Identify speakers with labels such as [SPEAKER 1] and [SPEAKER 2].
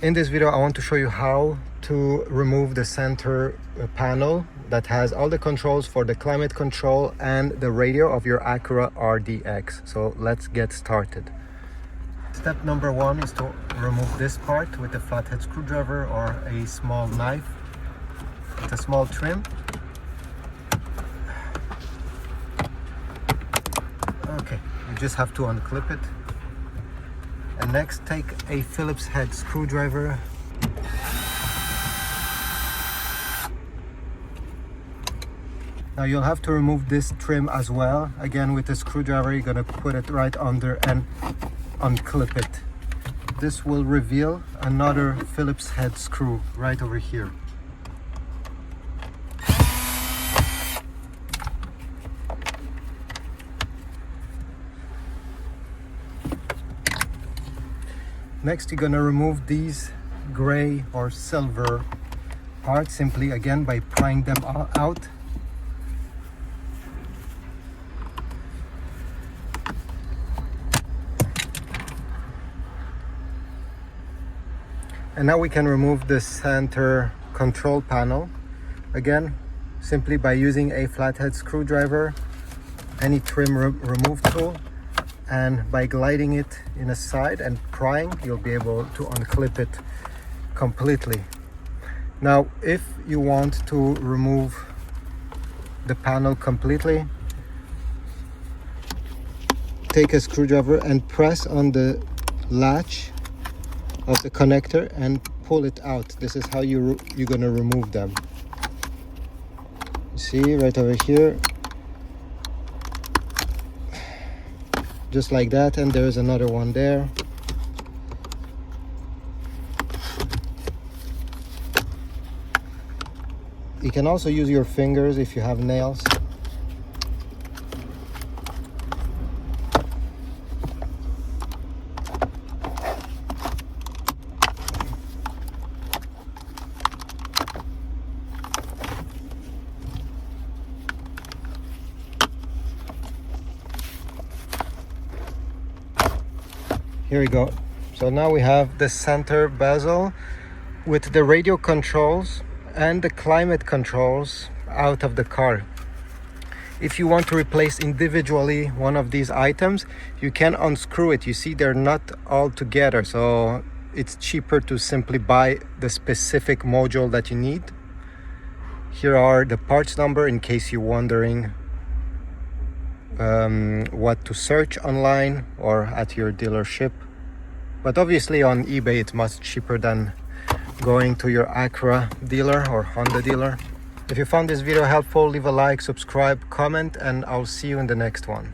[SPEAKER 1] In this video I want to show you how to remove the center panel that has all the controls for the climate control and the radio of your Acura RDX. So let's get started. Step number one is to remove this part with a flathead screwdriver or a small knife with a small trim. Okay, you just have to unclip it. And next, take a Phillips head screwdriver. Now you'll have to remove this trim as well. Again, with the screwdriver, you're gonna put it right under and unclip it. This will reveal another Phillips head screw right over here. Next, you're gonna remove these gray or silver parts simply again by prying them out. And now we can remove the center control panel. Again, simply by using a flathead screwdriver, any trim remove tool, and by gliding it in a side and prying, you'll be able to unclip it completely. Now, if you want to remove the panel completely, take a screwdriver and press on the latch of the connector and pull it out. This is how you're gonna remove them. You see right over here, just like that, and there's another one there. You can also use your fingers if you have nails. Here we go. So now we have the center bezel with the radio controls and the climate controls out of the car. If you want to replace individually one of these items, you can unscrew it. You see, they're not all together, so it's cheaper to simply buy the specific module that you need. Here are the parts number in case you're wondering what to search online or at your dealership. But obviously on eBay it's much cheaper than going to your Acura dealer or Honda dealer. If you found this video helpful, leave a like, subscribe, comment, and I'll see you in the next one.